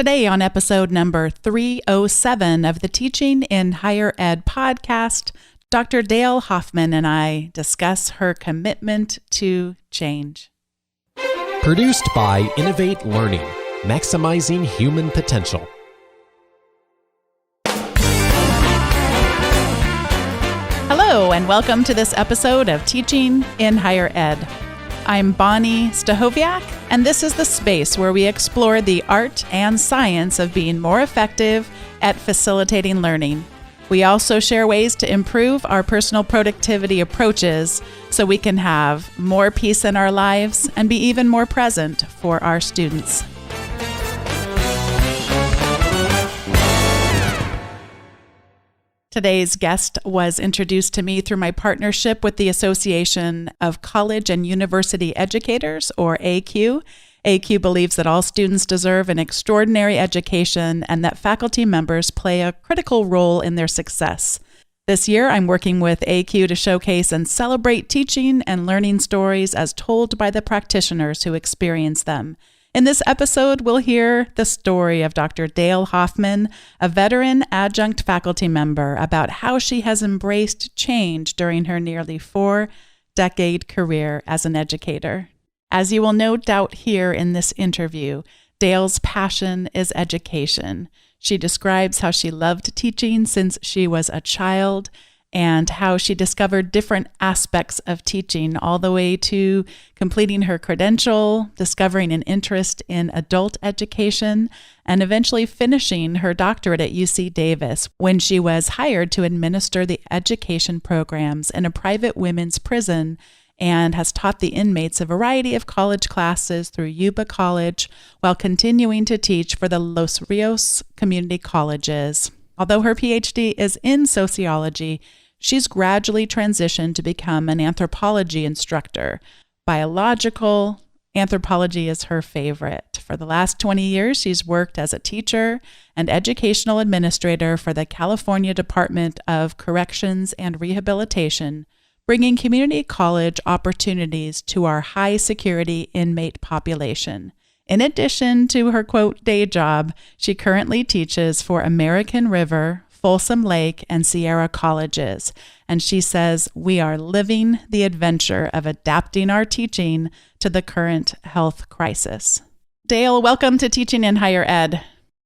Today on episode number 307 of the Teaching in Higher Ed podcast, Dr. Dale Hoffman and I discuss her commitment to change. Produced by Innovate Learning, maximizing human potential. Hello, and welcome to this episode of Teaching in Higher Ed. I'm Bonnie Stahoviak, and this is the space where we explore the art and science of being more effective at facilitating learning. We also share ways to improve our personal productivity approaches so we can have more peace in our lives and be even more present for our students. Today's guest was introduced to me through my partnership with the Association of College and University Educators, or ACU. ACU believes that all students deserve an extraordinary education and that faculty members play a critical role in their success. This year, I'm working with ACU to showcase and celebrate teaching and learning stories as told by the practitioners who experience them. In this episode, we'll hear the story of Dr. Dale Hoffman, a veteran adjunct faculty member, about how she has embraced change during her nearly 4-decade career as an educator. As you will no doubt hear in this interview, Dale's passion is education. She describes how she loved teaching since she was a child, and how she discovered different aspects of teaching all the way to completing her credential, discovering an interest in adult education, and eventually finishing her doctorate at UC Davis when she was hired to administer the education programs in a private women's prison and has taught the inmates a variety of college classes through Yuba College while continuing to teach for the Los Rios community colleges. Although her PhD is in sociology, she's gradually transitioned to become an anthropology instructor. Biological anthropology is her favorite. For the last 20 years, she's worked as a teacher and educational administrator for the California Department of Corrections and Rehabilitation, bringing community college opportunities to our high-security inmate population. In addition to her, quote, day job, she currently teaches for American River, Folsom Lake, and Sierra colleges, and she says we are living the adventure of adapting our teaching to the current health crisis. Dale, welcome to Teaching in Higher Ed.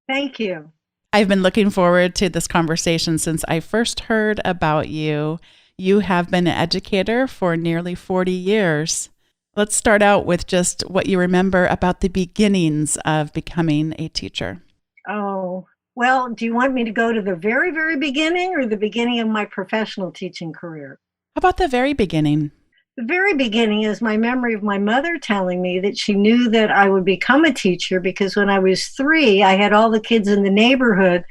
Thank you. I've been looking forward to this conversation since I first heard about you. You have been an educator for nearly 40 years. Let's start out with just what you remember about the beginnings of becoming a teacher. Oh, well, do you want me to go to the very, very beginning or the beginning of my professional teaching career? How about the very beginning? The very beginning is my memory of my mother telling me that she knew that I would become a teacher because when I was 3, I had all the kids in the neighborhood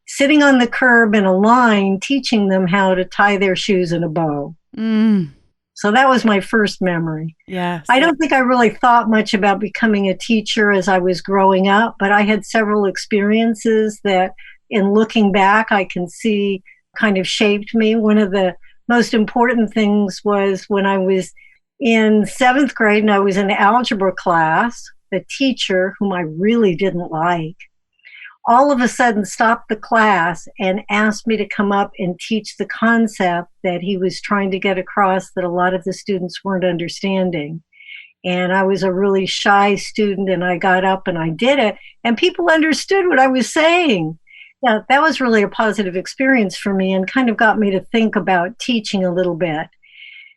sitting on the curb in a line teaching them how to tie their shoes in a bow. So that was my first memory. Yes. I don't think I really thought much about becoming a teacher as I was growing up, but I had several experiences that, in looking back, I can see kind of shaped me. One of the most important things was when I was in 7th grade and I was in algebra class, the teacher, whom I really didn't like, all of a sudden stopped the class and asked me to come up and teach the concept that he was trying to get across that a lot of the students weren't understanding. And I was a really shy student and I got up and I did it and people understood what I was saying. Yeah, that was really a positive experience for me and kind of got me to think about teaching a little bit.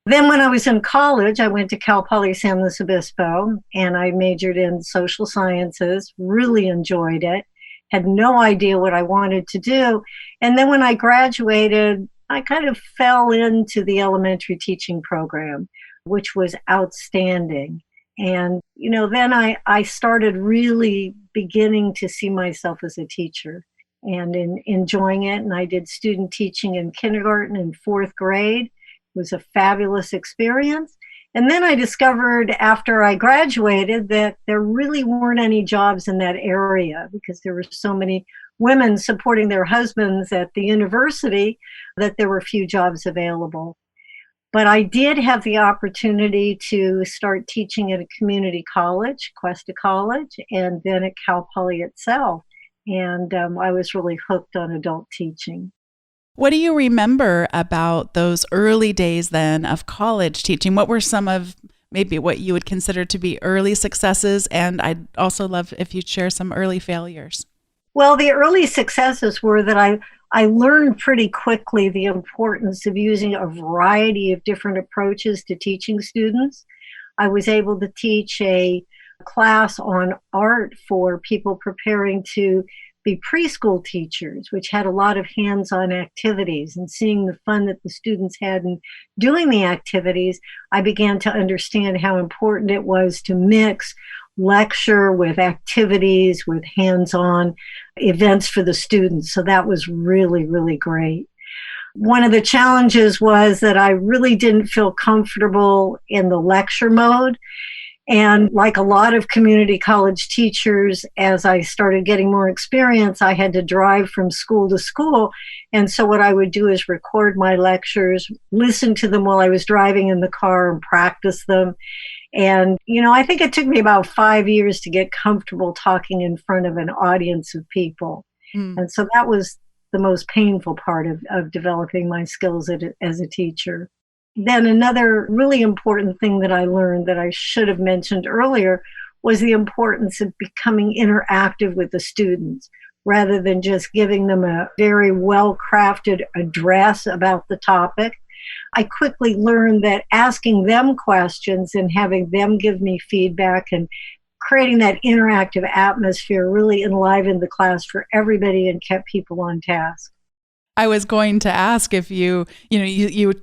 Then when I was in college, I went to Cal Poly San Luis Obispo and I majored in social sciences, really enjoyed it. Had no idea what I wanted to do. And then when I graduated, I kind of fell into the elementary teaching program, which was outstanding. And, then I started really beginning to see myself as a teacher and enjoying it. And I did student teaching in kindergarten and 4th grade. It was a fabulous experience. And then I discovered after I graduated that there really weren't any jobs in that area because there were so many women supporting their husbands at the university that there were few jobs available. But I did have the opportunity to start teaching at a community college, Cuesta College, and then at Cal Poly itself. And I was really hooked on adult teaching. What do you remember about those early days then of college teaching? What were some of maybe what you would consider to be early successes? And I'd also love if you'd share some early failures. Well, the early successes were that I learned pretty quickly the importance of using a variety of different approaches to teaching students. I was able to teach a class on art for people preparing to be preschool teachers, which had a lot of hands-on activities, and seeing the fun that the students had in doing the activities, I began to understand how important it was to mix lecture with activities, with hands-on events for the students. So that was really, really great. One of the challenges was that I really didn't feel comfortable in the lecture mode. And like a lot of community college teachers, as I started getting more experience, I had to drive from school to school. And so what I would do is record my lectures, listen to them while I was driving in the car, and practice them. And, I think it took me about 5 years to get comfortable talking in front of an audience of people. And so that was the most painful part of developing my skills as a teacher. Then another really important thing that I learned that I should have mentioned earlier was the importance of becoming interactive with the students rather than just giving them a very well-crafted address about the topic. I quickly learned that asking them questions and having them give me feedback and creating that interactive atmosphere really enlivened the class for everybody and kept people on task. I was going to ask if you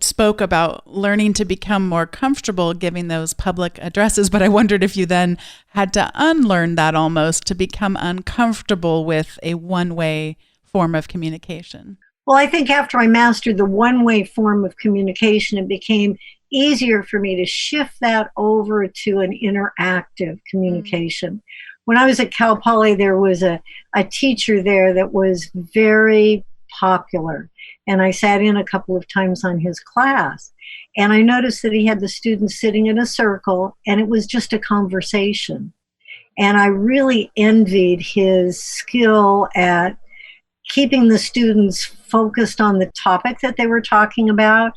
spoke about learning to become more comfortable giving those public addresses, but I wondered if you then had to unlearn that almost to become uncomfortable with a one-way form of communication. Well, I think after I mastered the one-way form of communication, it became easier for me to shift that over to an interactive communication. When I was at Cal Poly, there was a teacher there that was very popular. And I sat in a couple of times on his class. And I noticed that he had the students sitting in a circle, and it was just a conversation. And I really envied his skill at keeping the students focused on the topic that they were talking about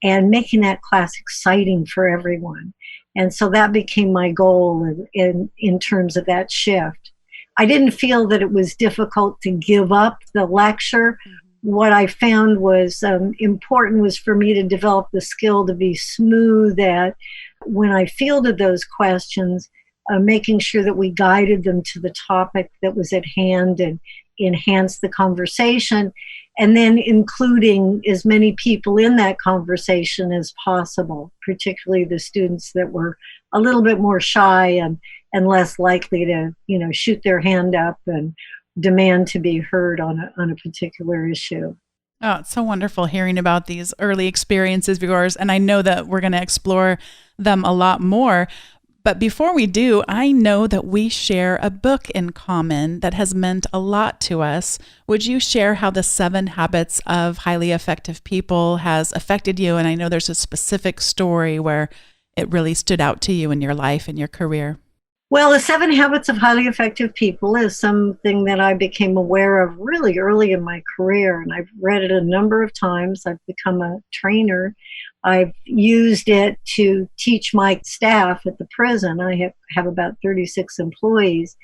and making that class exciting for everyone. And so that became my goal in terms of that shift. I didn't feel that it was difficult to give up the lecture. What I found was important was for me to develop the skill to be smooth at when I fielded those questions, making sure that we guided them to the topic that was at hand and enhanced the conversation, and then including as many people in that conversation as possible, particularly the students that were a little bit more shy and less likely to, shoot their hand up and demand to be heard on a particular issue. Oh, it's so wonderful hearing about these early experiences of yours, and I know that we're going to explore them a lot more. But before we do, I know that we share a book in common that has meant a lot to us. Would you share how the 7 Habits of Highly Effective People has affected you? And I know there's a specific story where it really stood out to you in your life and your career. Well, the 7 Habits of Highly Effective People is something that I became aware of really early in my career, and I've read it a number of times. I've become a trainer. I've used it to teach my staff at the prison. I have about 36 employees,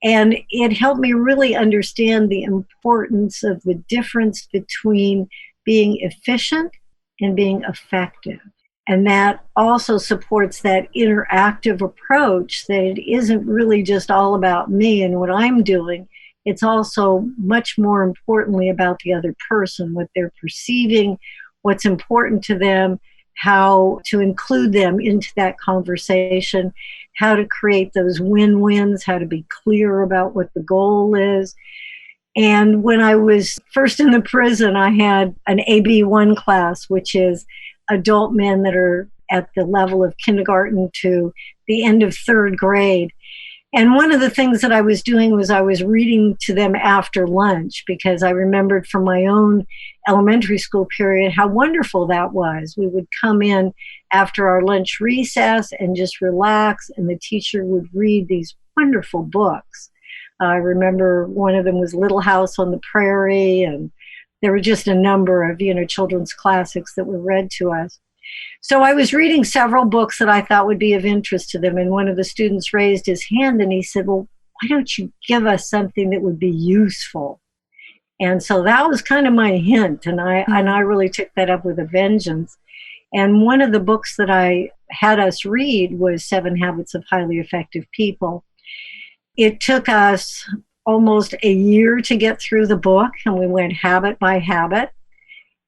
and it helped me really understand the importance of the difference between being efficient and being effective. And that also supports that interactive approach, that it isn't really just all about me and what I'm doing. It's also much more importantly about the other person, what they're perceiving, what's important to them, how to include them into that conversation, how to create those win-wins, how to be clear about what the goal is. And when I was first in the prison, I had an AB1 class, which is adult men that are at the level of kindergarten to the end of 3rd grade. And one of the things that I was doing was I was reading to them after lunch, because I remembered from my own elementary school period how wonderful that was. We would come in after our lunch recess and just relax, and the teacher would read these wonderful books I remember one of them was Little House on the Prairie, and there were just a number of, children's classics that were read to us. So I was reading several books that I thought would be of interest to them, and one of the students raised his hand and he said, well, why don't you give us something that would be useful? And so that was kind of my hint, and I really took that up with a vengeance. And one of the books that I had us read was 7 Habits of Highly Effective People. It took us almost a year to get through the book, and we went habit by habit.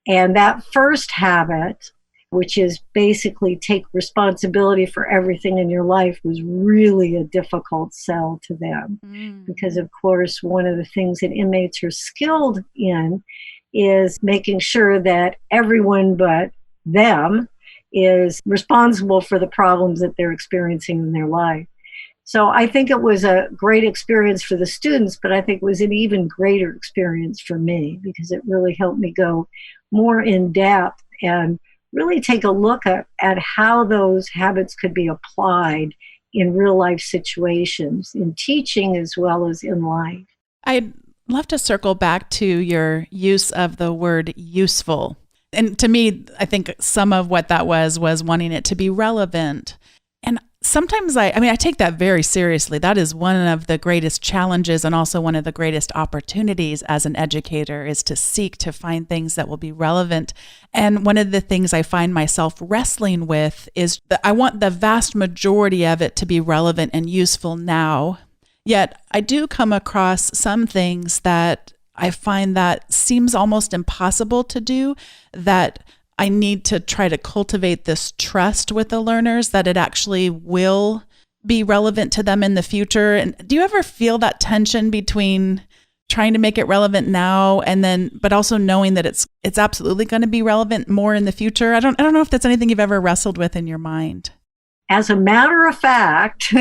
And that first habit, which is basically take responsibility for everything in your life, was really a difficult sell to them. Because, of course, one of the things that inmates are skilled in is making sure that everyone but them is responsible for the problems that they're experiencing in their life. So I think it was a great experience for the students, but I think it was an even greater experience for me because it really helped me go more in depth and really take a look at how those habits could be applied in real life situations, in teaching as well as in life. I'd love to circle back to your use of the word useful. And to me, I think some of what that was wanting it to be relevant. And sometimes I take that very seriously. That is one of the greatest challenges and also one of the greatest opportunities as an educator is to seek to find things that will be relevant. And one of the things I find myself wrestling with is that I want the vast majority of it to be relevant and useful now. Yet I do come across some things that I find that seems almost impossible to do, that I need to try to cultivate this trust with the learners that it actually will be relevant to them in the future. And do you ever feel that tension between trying to make it relevant now and then, but also knowing that it's absolutely going to be relevant more in the future? I don't know if that's anything you've ever wrestled with in your mind. As a matter of fact,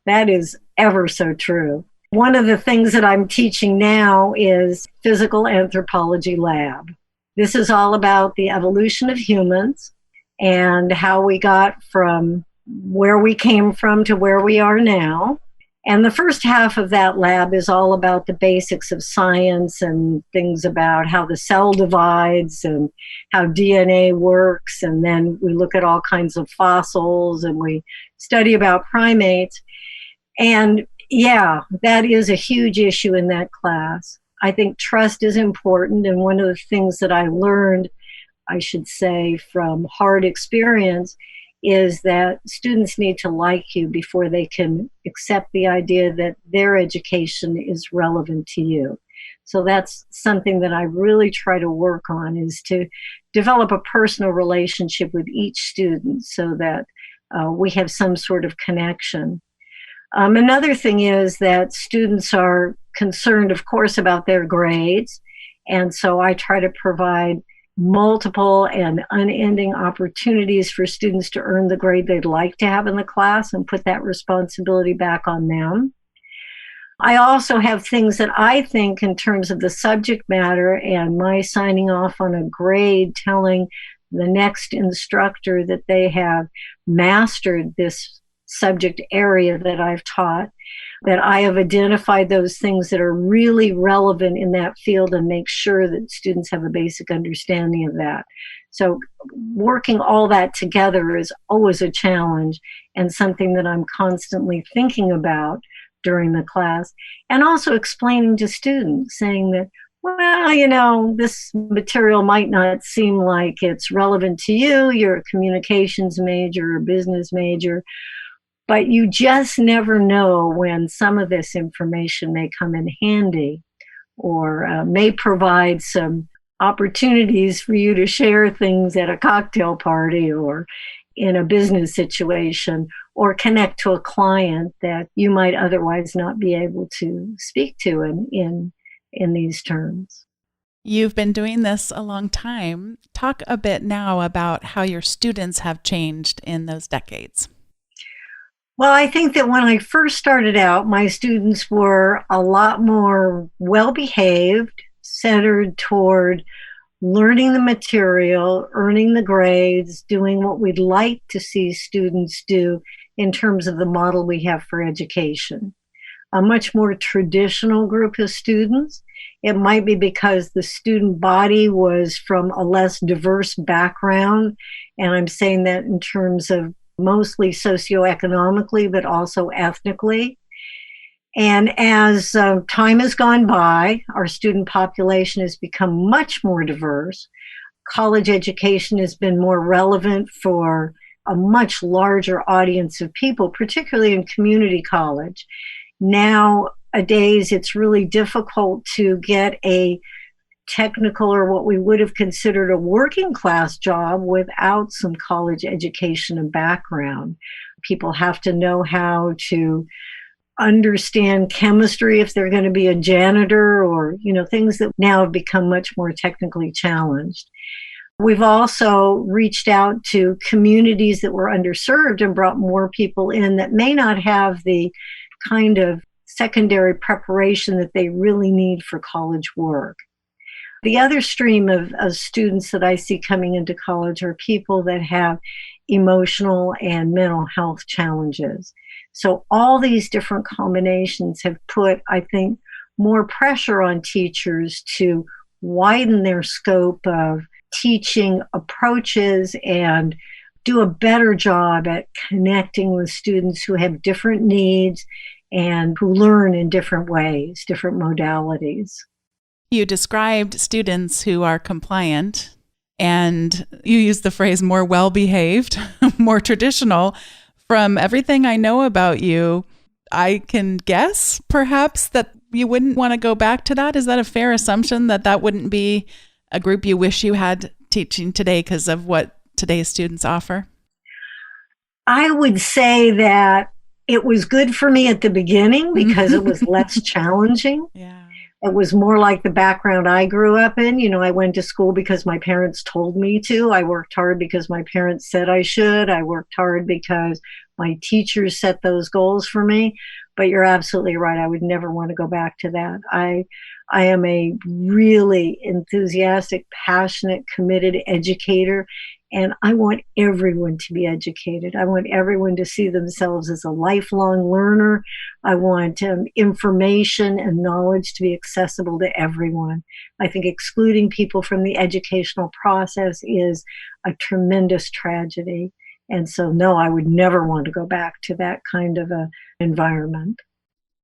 that is ever so true. One of the things that I'm teaching now is physical anthropology lab. This is all about the evolution of humans and how we got from where we came from to where we are now. And the first half of that lab is all about the basics of science and things about how the cell divides and how DNA works. And then we look at all kinds of fossils and we study about primates. And yeah, that is a huge issue in that class. I think trust is important, and one of the things that I learned, I should say, from hard experience is that students need to like you before they can accept the idea that their education is relevant to you. So that's something that I really try to work on, is to develop a personal relationship with each student so that we have some sort of connection. Another thing is that students are concerned, of course, about their grades. And so I try to provide multiple and unending opportunities for students to earn the grade they'd like to have in the class and put that responsibility back on them. I also have things that I think in terms of the subject matter and my signing off on a grade telling the next instructor that they have mastered this subject area that I've taught, that I have identified those things that are really relevant in that field and make sure that students have a basic understanding of that. So working all that together is always a challenge and something that I'm constantly thinking about during the class, and also explaining to students, saying that, well, this material might not seem like it's relevant to you. You're a communications major or business major, but you just never know when some of this information may come in handy or may provide some opportunities for you to share things at a cocktail party or in a business situation, or connect to a client that you might otherwise not be able to speak to in these terms. You've been doing this a long time. Talk a bit now about how your students have changed in those decades. Well, I think that when I first started out, my students were a lot more well-behaved, centered toward learning the material, earning the grades, doing what we'd like to see students do in terms of the model we have for education. a much more traditional group of students. It might be because the student body was from a less diverse background. And I'm saying that in terms of mostly socioeconomically, but also ethnically. And as time has gone by, our student population has become much more diverse. College education has been more relevant for a much larger audience of people, particularly in community college. Nowadays, it's really difficult to get a technical or what we would have considered a working class job without some college education and background. People have to know how to understand chemistry if they're going to be a janitor, or things that now have become much more technically challenged. We've also reached out to communities that were underserved and brought more people in that may not have the kind of secondary preparation that they really need for college work. The other stream of students that I see coming into college are people that have emotional and mental health challenges. So all these different combinations have put, I think, more pressure on teachers to widen their scope of teaching approaches and do a better job at connecting with students who have different needs and who learn in different ways, different modalities. You described students who are compliant, and you used the phrase more well-behaved, more traditional. From everything I know about you, I can guess perhaps that you wouldn't want to go back to that. Is that a fair assumption, that wouldn't be a group you wish you had teaching today because of what today's students offer? I would say that it was good for me at the beginning because it was less challenging. Yeah. It was more like the background I grew up in. I went to school because my parents told me to. I worked hard because my parents said I should. I worked hard because my teachers set those goals for me. But you're absolutely right. I would never want to go back to that. I am a really enthusiastic, passionate, committed educator, and I want everyone to be educated. I want everyone to see themselves as a lifelong learner. I want information and knowledge to be accessible to everyone. I think excluding people from the educational process is a tremendous tragedy. And so, no, I would never want to go back to that kind of a environment.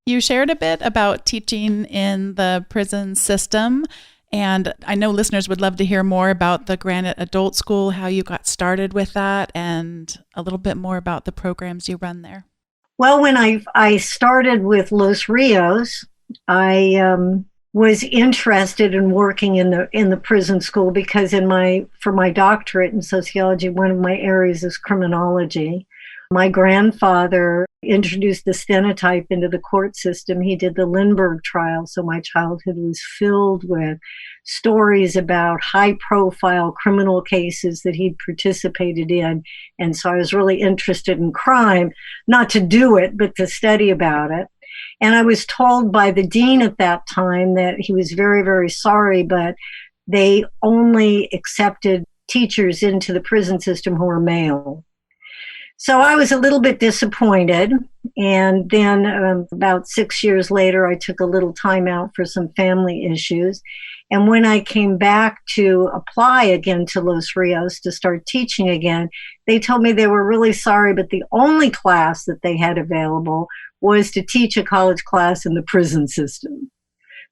You shared a bit about teaching in the prison system, and I know listeners would love to hear more about the Granite Adult School, how you got started with that, and a little bit more about the programs you run there. Well, when I started with Los Rios, I was interested in working in the prison school because for my doctorate in sociology, one of my areas is criminology. My grandfather introduced the stenotype into the court system. He did the Lindbergh trial, so my childhood was filled with stories about high-profile criminal cases that he'd participated in. And so I was really interested in crime, not to do it, but to study about it. And I was told by the dean at that time that he was very, very sorry, but they only accepted teachers into the prison system who were male. So I was a little bit disappointed. And then about 6 years later, I took a little time out for some family issues. And when I came back to apply again to Los Rios to start teaching again, they told me they were really sorry, but the only class that they had available was to teach a college class in the prison system.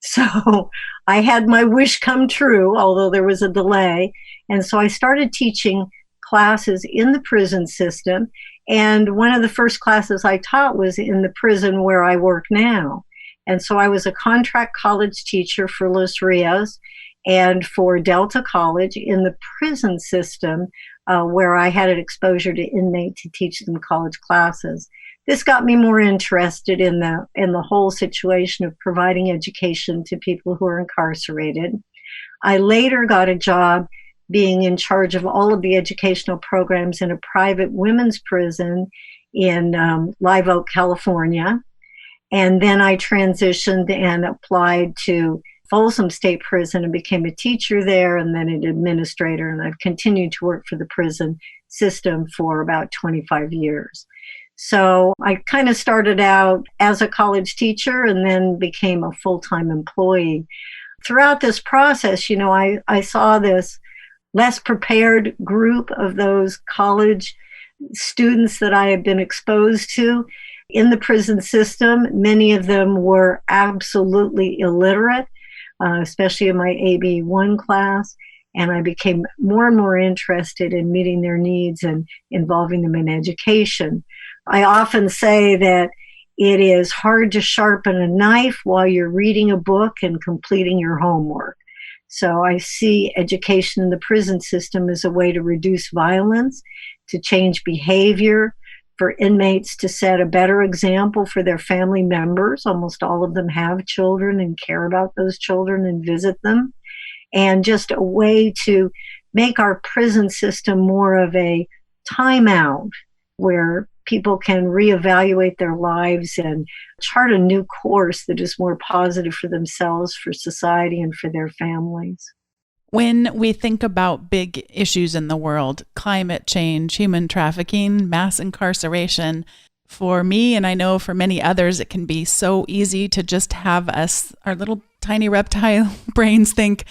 So I had my wish come true, although there was a delay. And so I started teaching classes in the prison system. And one of the first classes I taught was in the prison where I work now. And so I was a contract college teacher for Los Rios and for Delta College in the prison system where I had an exposure to inmates to teach them college classes. This got me more interested in the whole situation of providing education to people who are incarcerated. I later got a job being in charge of all of the educational programs in a private women's prison in Live Oak, California. And then I transitioned and applied to Folsom State Prison and became a teacher there and then an administrator. And I've continued to work for the prison system for about 25 years. So I kind of started out as a college teacher and then became a full-time employee. Throughout this process, I saw this less prepared group of those college students that I had been exposed to in the prison system. Many of them were absolutely illiterate, especially in my AB1 class. And I became more and more interested in meeting their needs and involving them in education. I often say that it is hard to sharpen a knife while you're reading a book and completing your homework. So I see education in the prison system as a way to reduce violence, to change behavior, for inmates to set a better example for their family members. Almost all of them have children and care about those children and visit them. And just a way to make our prison system more of a timeout where people can reevaluate their lives and chart a new course that is more positive for themselves, for society, and for their families. When we think about big issues in the world, climate change, human trafficking, mass incarceration, for me, and I know for many others, it can be so easy to just have our little tiny reptile brains think,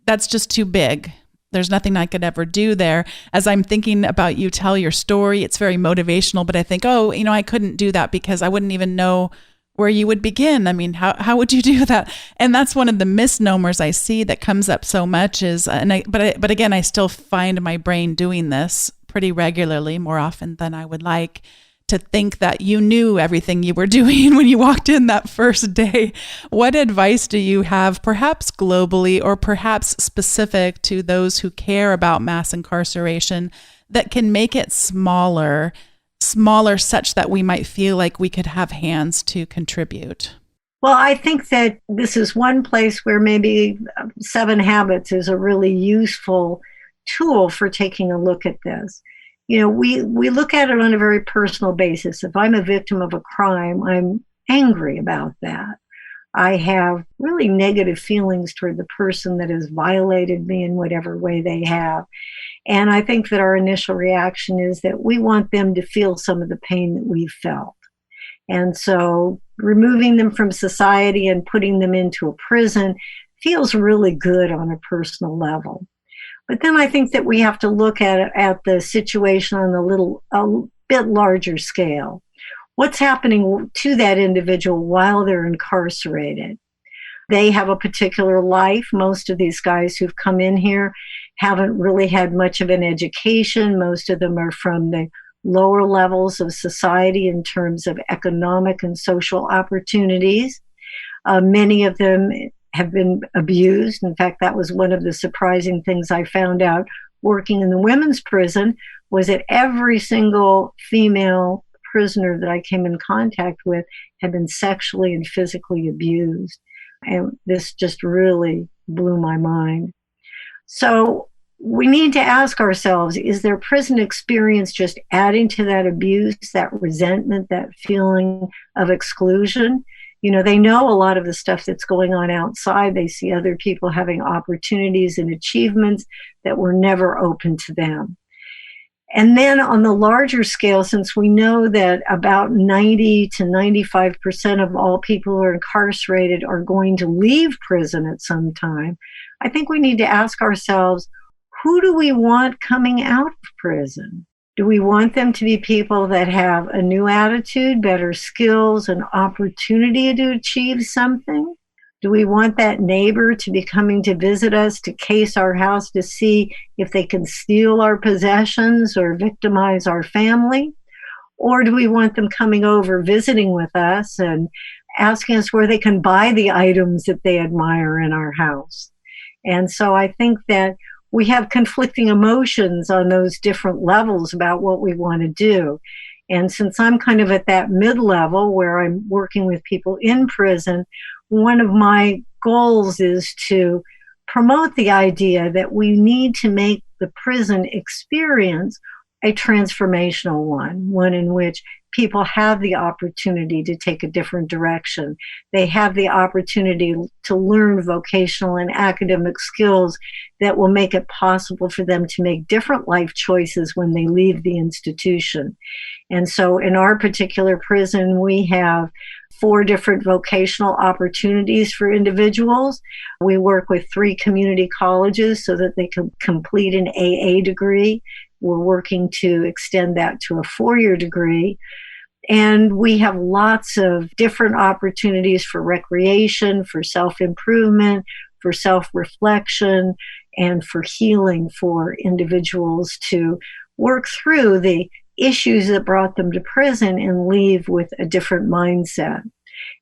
that's just too big. There's nothing I could ever do there. As I'm thinking about you tell your story, it's very motivational, but I think, I couldn't do that because I wouldn't even know where you would begin. I mean, how would you do that? And that's one of the misnomers I see that comes up so much but again, I still find my brain doing this pretty regularly, more often than I would like, to think that you knew everything you were doing when you walked in that first day. What advice do you have, perhaps globally or perhaps specific to those who care about mass incarceration, that can make it smaller such that we might feel like we could have hands to contribute? Well, I think that this is one place where maybe 7 Habits is a really useful tool for taking a look at this. We look at it on a very personal basis. If I'm a victim of a crime, I'm angry about that. I have really negative feelings toward the person that has violated me in whatever way they have. And I think that our initial reaction is that we want them to feel some of the pain that we've felt. And so removing them from society and putting them into a prison feels really good on a personal level. But then I think that we have to look at the situation on a bit larger scale. What's happening to that individual while they're incarcerated? They have a particular life. Most of these guys who've come in here haven't really had much of an education. Most of them are from the lower levels of society in terms of economic and social opportunities. Many of them have been abused. In fact, that was one of the surprising things I found out working in the women's prison, was that every single female prisoner that I came in contact with had been sexually and physically abused. And this just really blew my mind. So we need to ask ourselves, is their prison experience just adding to that abuse, that resentment, that feeling of exclusion? They know a lot of the stuff that's going on outside. They see other people having opportunities and achievements that were never open to them. And then on the larger scale, since we know that about 90 to 95% of all people who are incarcerated are going to leave prison at some time, I think we need to ask ourselves, who do we want coming out of prison? Do we want them to be people that have a new attitude, better skills, an opportunity to achieve something? Do we want that neighbor to be coming to visit us, to case our house to see if they can steal our possessions or victimize our family? Or do we want them coming over, visiting with us and asking us where they can buy the items that they admire in our house? And so I think that we have conflicting emotions on those different levels about what we want to do. And since I'm kind of at that mid-level where I'm working with people in prison, one of my goals is to promote the idea that we need to make the prison experience a transformational one in which people have the opportunity to take a different direction. They have the opportunity to learn vocational and academic skills that will make it possible for them to make different life choices when they leave the institution. And so in our particular prison, we have 4 different vocational opportunities for individuals. We work with 3 community colleges so that they can complete an AA degree. We're working to extend that to a 4-year degree. And we have lots of different opportunities for recreation, for self-improvement, for self-reflection, and for healing for individuals to work through the issues that brought them to prison and leave with a different mindset.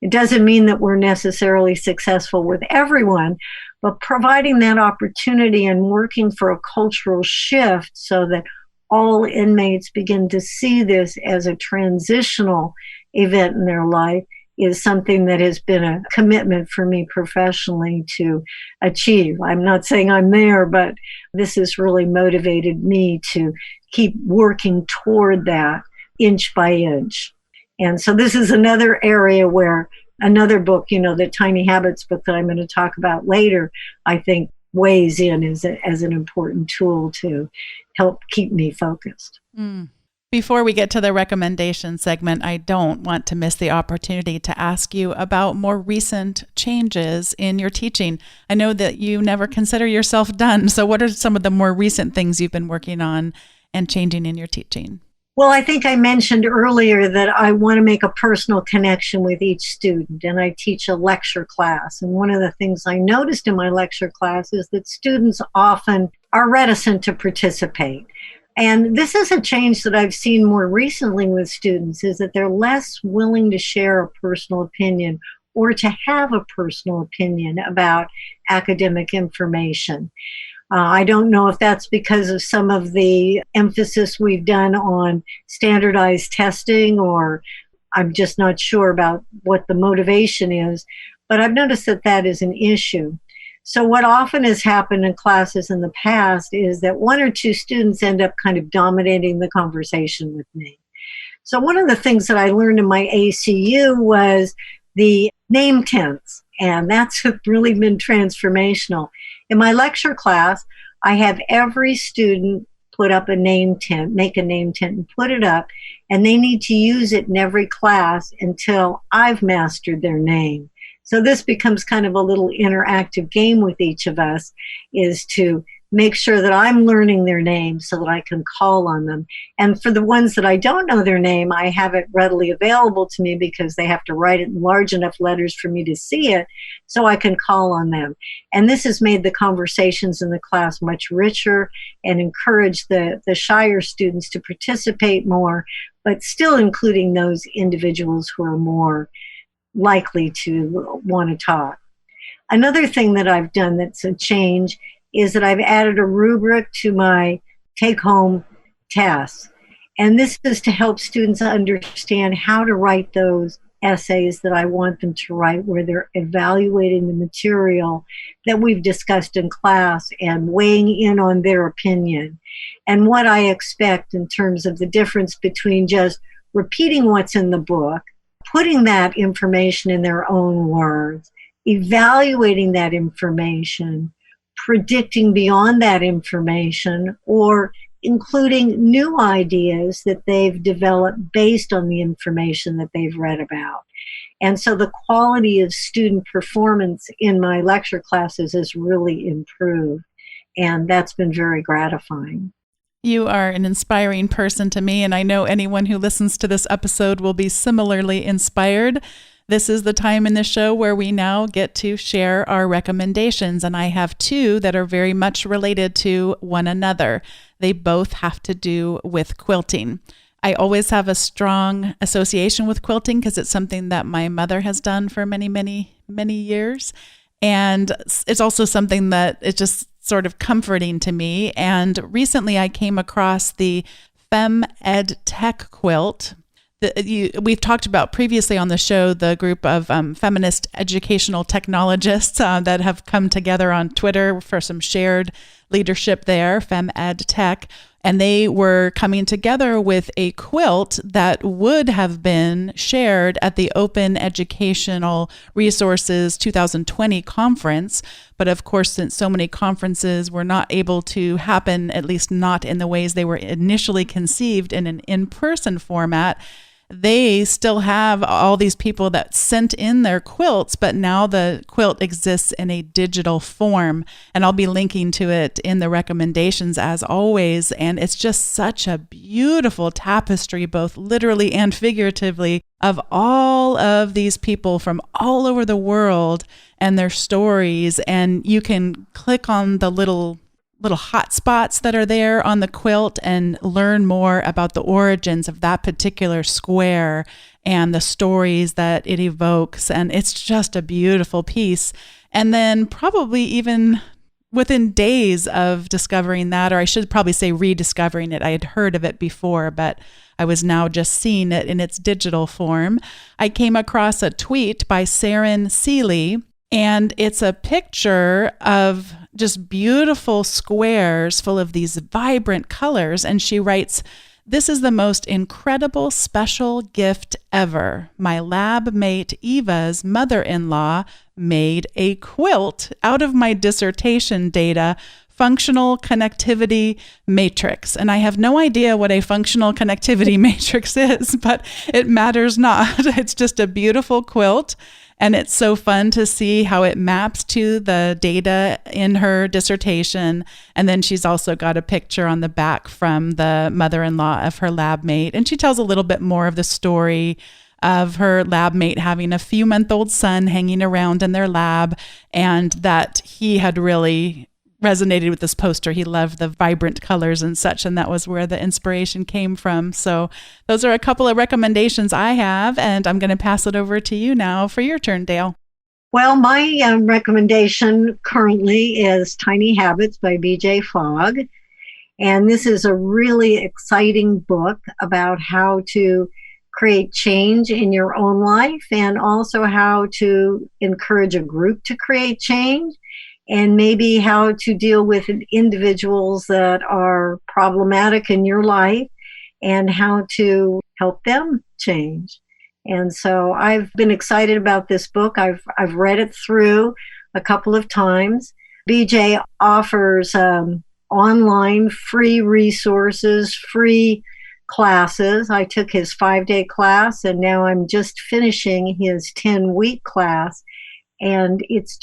It doesn't mean that we're necessarily successful with everyone, but providing that opportunity and working for a cultural shift so that all inmates begin to see this as a transitional event in their life is something that has been a commitment for me professionally to achieve. I'm not saying I'm there, but this has really motivated me to keep working toward that inch by inch. And so this is another area where another book, the Tiny Habits book that I'm going to talk about later, I think weighs in as an important tool to help keep me focused. Before we get to the recommendation segment, I don't want to miss the opportunity to ask you about more recent changes in your teaching. I know that you never consider yourself done. So what are some of the more recent things you've been working on and changing in your teaching? Well, I think I mentioned earlier that I want to make a personal connection with each student, and I teach a lecture class. And one of the things I noticed in my lecture class is that students often are reticent to participate. And this is a change that I've seen more recently with students, is that they're less willing to share a personal opinion or to have a personal opinion about academic information. I don't know if that's because of some of the emphasis we've done on standardized testing, or I'm just not sure about what the motivation is, but I've noticed that that is an issue. So what often has happened in classes in the past is that 1 or 2 students end up kind of dominating the conversation with me. So one of the things that I learned in my ACU was the name tense, and that's really been transformational. In my lecture class, I have every student put up a name tent, make a name tent and put it up, and they need to use it in every class until I've mastered their name. So this becomes kind of a little interactive game with each of us, is to make sure that I'm learning their name so that I can call on them. And for the ones that I don't know their name, I have it readily available to me because they have to write it in large enough letters for me to see it so I can call on them. And this has made the conversations in the class much richer and encouraged the shyer students to participate more, but still including those individuals who are more likely to want to talk. Another thing that I've done that's a change is that I've added a rubric to my take-home tests. And this is to help students understand how to write those essays that I want them to write, where they're evaluating the material that we've discussed in class and weighing in on their opinion. And what I expect in terms of the difference between just repeating what's in the book, putting that information in their own words, evaluating that information, predicting beyond that information, or including new ideas that they've developed based on the information that they've read about. And so the quality of student performance in my lecture classes has really improved, and that's been very gratifying. You are an inspiring person to me, and I know anyone who listens to this episode will be similarly inspired. This is the time in the show where we now get to share our recommendations, and I have 2 that are very much related to one another. They both have to do with quilting. I always have a strong association with quilting because it's something that my mother has done for many, many, many years. And it's also something that is just sort of comforting to me. And recently I came across the Fem Ed Tech quilt. We've talked about previously on the show the group of feminist educational technologists that have come together on Twitter for some shared leadership there, Fem Ed Tech. And they were coming together with a quilt that would have been shared at the Open Educational Resources 2020 conference. But of course, since so many conferences were not able to happen, at least not in the ways they were initially conceived in an in-person format, they still have all these people that sent in their quilts, but now the quilt exists in a digital form. And I'll be linking to it in the recommendations as always. And it's just such a beautiful tapestry, both literally and figuratively, of all of these people from all over the world and their stories. And you can click on the little hot spots that are there on the quilt and learn more about the origins of that particular square and the stories that it evokes. And it's just a beautiful piece. And then probably even within days of discovering that, or I should probably say rediscovering it, I had heard of it before, but I was now just seeing it in its digital form. I came across a tweet by Saren Seeley, and it's a picture of just beautiful squares full of these vibrant colors. And she writes, "This is the most incredible special gift ever. My lab mate Eva's mother-in-law made a quilt out of my dissertation data, functional connectivity matrix." And I have no idea what a functional connectivity matrix is, but it matters not. It's just a beautiful quilt. And it's so fun to see how it maps to the data in her dissertation. And then she's also got a picture on the back from the mother-in-law of her lab mate. And she tells a little bit more of the story of her lab mate having a few-month-old son hanging around in their lab, and that he had really resonated with this poster. He loved the vibrant colors and such, and that was where the inspiration came from. So those are a couple of recommendations I have, and I'm going to pass it over to you now for your turn, Dale. Well, my recommendation currently is Tiny Habits by B.J. Fogg. And this is a really exciting book about how to create change in your own life and also how to encourage a group to create change, and maybe how to deal with individuals that are problematic in your life and how to help them change. And so I've been excited about this book. I've read it through a couple of times. BJ offers online free resources, free classes. I took his 5-day class, and now I'm just finishing his 10-week class. And it's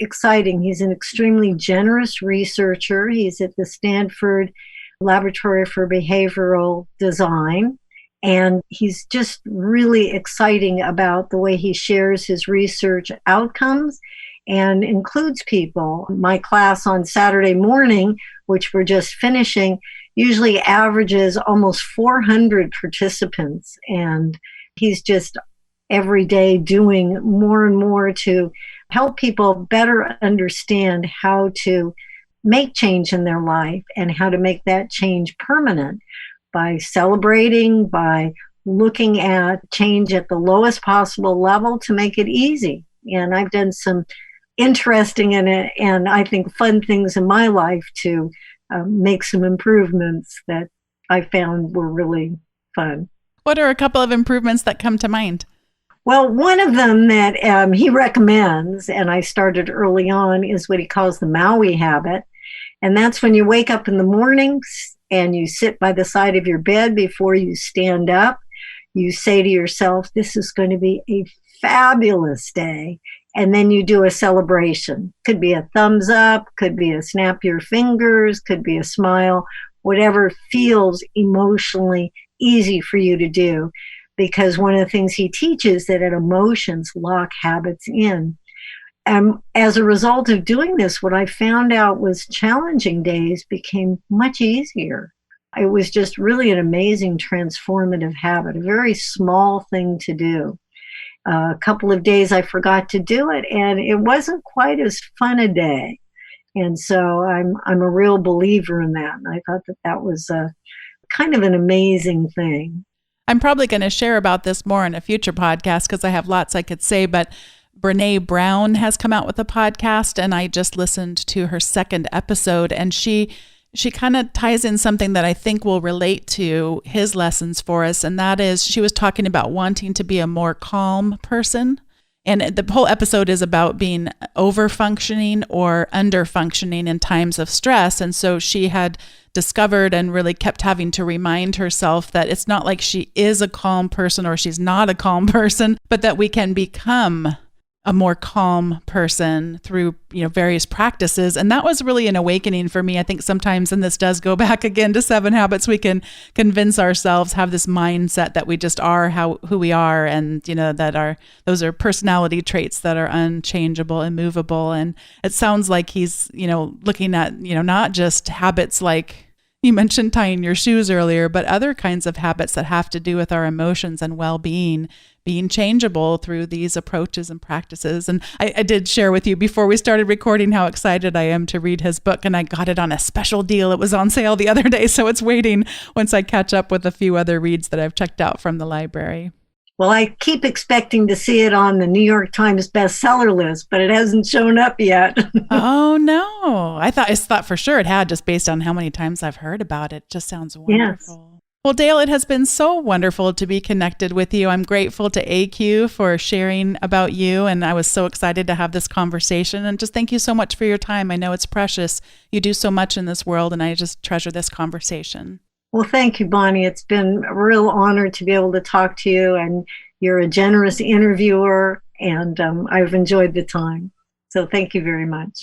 exciting. He's an extremely generous researcher. He's at the Stanford Laboratory for Behavioral Design. And he's just really exciting about the way he shares his research outcomes and includes people. My class on Saturday morning, which we're just finishing, usually averages almost 400 participants. And he's just every day doing more and more to help people better understand how to make change in their life and how to make that change permanent by celebrating, by looking at change at the lowest possible level to make it easy. And I've done some interesting and I think fun things in my life to make some improvements that I found were really fun. What are a couple of improvements that come to mind? Well, one of them that he recommends, and I started early on, is what he calls the Maui habit. And that's when you wake up in the mornings and you sit by the side of your bed before you stand up. You say to yourself, this is going to be a fabulous day. And then you do a celebration. Could be a thumbs up, could be a snap your fingers, could be a smile, whatever feels emotionally easy for you to do. Because one of the things he teaches that emotions lock habits in. And as a result of doing this, what I found out was challenging days became much easier. It was just really an amazing transformative habit, a very small thing to do. A couple of days I forgot to do it, and it wasn't quite as fun a day. And so I'm a real believer in that. And I thought that was kind of an amazing thing. I'm probably going to share about this more in a future podcast because I have lots I could say, but Brene Brown has come out with a podcast, and I just listened to her second episode, and she she kind of ties in something that I think will relate to his lessons for us. And that is, she was talking about wanting to be a more calm person. And the whole episode is about being over-functioning or under-functioning in times of stress. And so she had discovered and really kept having to remind herself that it's not like she is a calm person or she's not a calm person, but that we can become a more calm person through, various practices. And that was really an awakening for me. I think sometimes, and this does go back again to 7 Habits, we can convince ourselves, have this mindset that we just are who we are. And, that those are personality traits that are unchangeable, immovable. And it sounds like he's, looking at, not just habits like you mentioned tying your shoes earlier, but other kinds of habits that have to do with our emotions and well-being being changeable through these approaches and practices. And I did share with you before we started recording how excited I am to read his book, and I got it on a special deal. It was on sale the other day, so it's waiting once I catch up with a few other reads that I've checked out from the library. Well, I keep expecting to see it on the New York Times bestseller list, but it hasn't shown up yet. Oh, no. I thought for sure it had, just based on how many times I've heard about it. It just sounds wonderful. Yes. Well, Dale, it has been so wonderful to be connected with you. I'm grateful to AQ for sharing about you, and I was so excited to have this conversation. And just thank you so much for your time. I know it's precious. You do so much in this world, and I just treasure this conversation. Well, thank you, Bonnie. It's been a real honor to be able to talk to you, and you're a generous interviewer, and I've enjoyed the time. So thank you very much.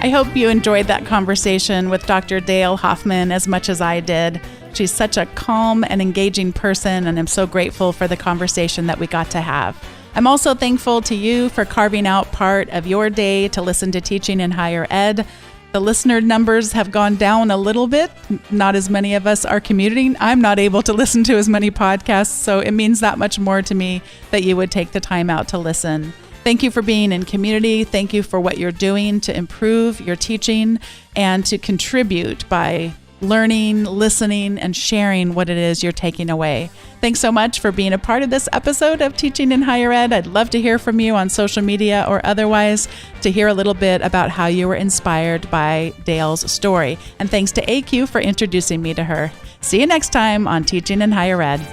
I hope you enjoyed that conversation with Dr. Dale Hoffman as much as I did. She's such a calm and engaging person, and I'm so grateful for the conversation that we got to have. I'm also thankful to you for carving out part of your day to listen to Teaching in Higher Ed. The listener numbers have gone down a little bit. Not as many of us are commuting. I'm not able to listen to as many podcasts, so it means that much more to me that you would take the time out to listen. Thank you for being in community. Thank you for what you're doing to improve your teaching and to contribute by learning, listening, and sharing what it is you're taking away. Thanks so much for being a part of this episode of Teaching in Higher Ed. I'd love to hear from you on social media or otherwise to hear a little bit about how you were inspired by Dale's story. And thanks to AQ for introducing me to her. See you next time on Teaching in Higher Ed.